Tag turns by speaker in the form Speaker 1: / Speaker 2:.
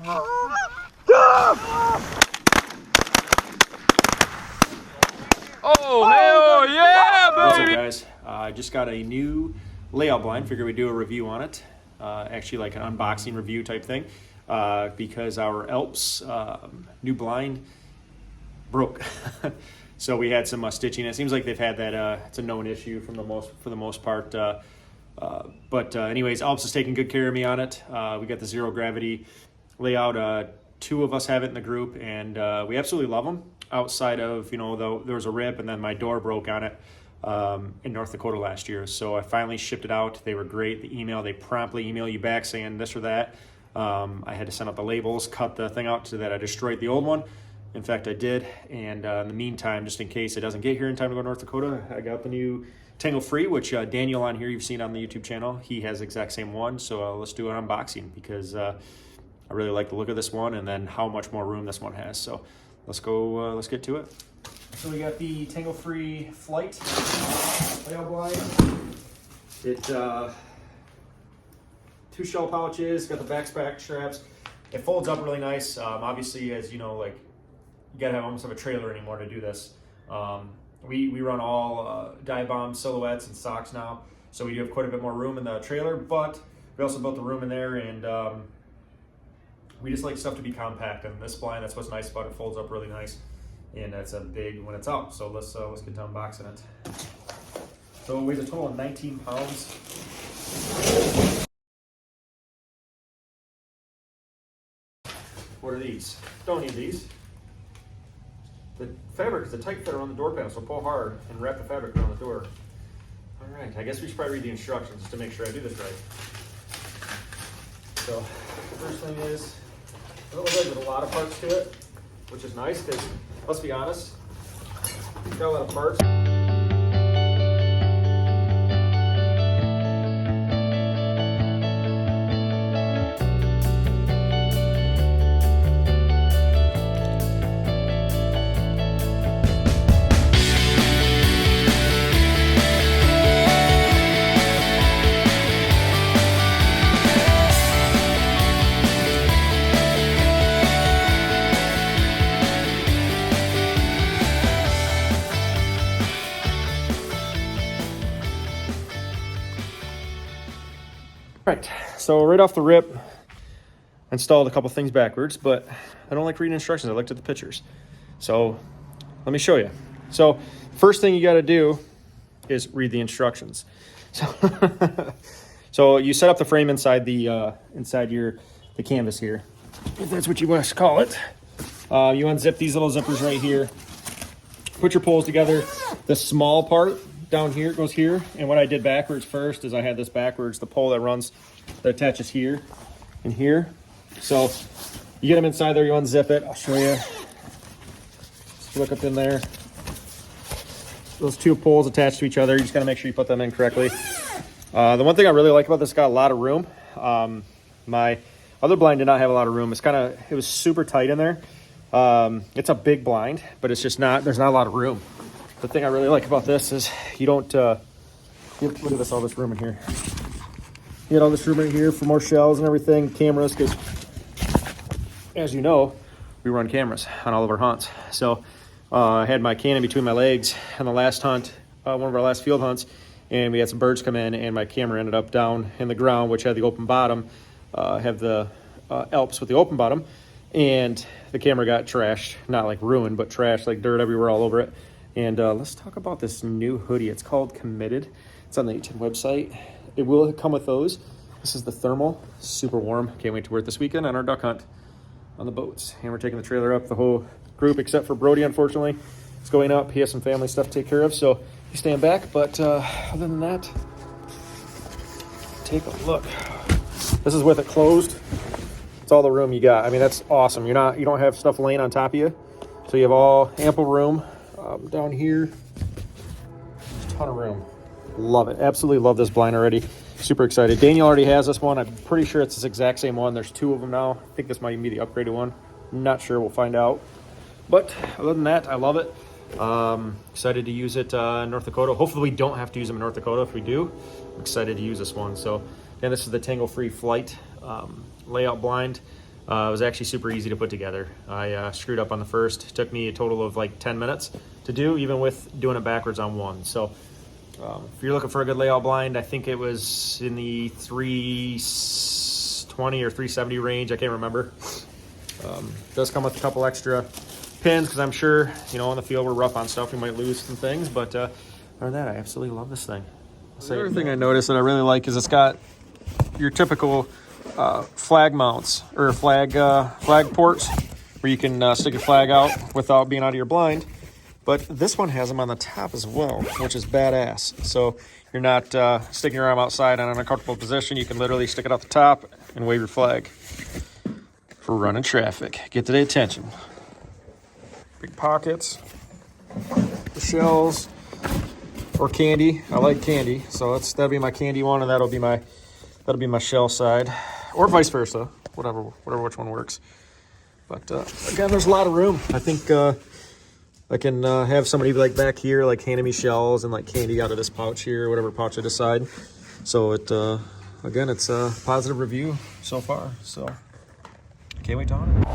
Speaker 1: Oh, hell yeah,
Speaker 2: What's up,
Speaker 1: baby!
Speaker 2: guys? I just got a new layout blind. Figured we'd do a review on it. Actually, like an unboxing review type thing, because our Alps new blind broke. So we had some stitching. It seems like they've had that. It's a known issue for the most part. But anyways, Alps is taking good care of me on it. We got the zero gravity layout. Two of us have it in the group, and we absolutely love them. Outside of, there was a rip, and then my door broke on it in North Dakota last year. So I finally shipped it out. They were great. They promptly email you back saying this or that. I had to send out the labels, cut the thing out so that I destroyed the old one. In fact, I did. And in the meantime, just in case it doesn't get here in time to go to North Dakota, I got the new Tangle Free, which Daniel on here, you've seen on the YouTube channel. He has the exact same one. So let's do an unboxing because I really like the look of this one and then how much more room this one has. So let's go, let's get to it. So we got the Tangle Free Flight layout blind. It, 2 shell pouches, got the backpack straps. It folds up really nice. Obviously, as you know, like, you gotta have almost have a trailer anymore to do this. We run all dive bomb silhouettes and socks now, so we do have quite a bit more room in the trailer, but we also built the room in there, and we just like stuff to be compact. And this blind, that's what's nice about it, folds up really nice, and that's a big when it's out. So let's get to unboxing it. So it weighs a total of 19 pounds. What are these? Don't need these. The fabric is a tight fit around the door panel, so pull hard and wrap the fabric around the door. All right, I guess we should probably read the instructions just to make sure I do this right. So, first thing is, it looks like there's a lot of parts to it, which is nice because, let's be honest, it's got a lot of parts. Right, so right off the rip, installed a couple things backwards, but I don't like reading instructions. I looked at the pictures. So let me show you. So first thing you got to do is read the instructions. So you set up the frame inside the canvas here, if that's what you want to call it. You unzip these little zippers right here. Put your poles together. The small part down here goes here, and what I did backwards first is I had this backwards, the pole that attaches here and here. So you get them inside there, you unzip it. I'll show you. Just look up in there. Those 2 poles attached to each other. You just got to make sure you put them in correctly. The one thing I really like about this, got a lot of room. My other blind did not have a lot of room. It was super tight in there. It's a big blind, but it's just there's not a lot of room. The thing I really like about this is you don't, look at this, all this room in here. You get all this room right here for more shelves and everything, cameras, because as you know, we run cameras on all of our hunts. So I had my Canon between my legs on the last hunt, one of our last field hunts, and we had some birds come in, and my camera ended up down in the ground, which had the open bottom, have the Alps with the open bottom, and the camera got trashed, not like ruined, but trashed, like dirt everywhere all over it. And let's talk about this new hoodie. It's called Committed. It's on the A10 website. It will come with those. This is the thermal, super warm. Can't wait to wear it this weekend on our duck hunt on the boats. And we're taking the trailer up, the whole group, except for Brody, unfortunately. It's going up. He has some family stuff to take care of, so he's staying back. But other than that, take a look. This is with it closed. It's all the room you got. I mean, that's awesome. You don't have stuff laying on top of you, so you have all ample room. Down here, there's a ton of room. Love it. Absolutely love this blind already. Super excited. Daniel already has this one. I'm pretty sure it's this exact same one. There's 2 of them now. I think this might even be the upgraded one. Not sure. We'll find out. But other than that, I love it. Excited to use it in North Dakota. Hopefully we don't have to use them in North Dakota. If we do, I'm excited to use this one. So again, this is the Tangle Free Flight layout blind. It was actually super easy to put together. I screwed up on the first. It took me a total of like 10 minutes to do, even with doing it backwards on one. So if you're looking for a good layout blind, I think it was in the 320 or 370 range. I can't remember. It does come with a couple extra pins because I'm sure, you know, in the field we're rough on stuff. We might lose some things, but other than that, I absolutely love this thing. The other thing I noticed that I really like is it's got your typical flag mounts or flag ports where you can stick your flag out without being out of your blind. But this one has them on the top as well, which is badass. So you're not sticking your arm outside in an uncomfortable position. You can literally stick it out the top and wave your flag for running traffic. Get to the attention. Big pockets, the shells, or candy. I like candy, so that'll be my candy one, and that'll be my shell side, or vice versa. Whatever which one works. But again, there's a lot of room. I think I can have somebody like back here, like handing me shells and like candy out of this pouch here, or whatever pouch I decide. So it again, it's a positive review so far. So can't wait to own it.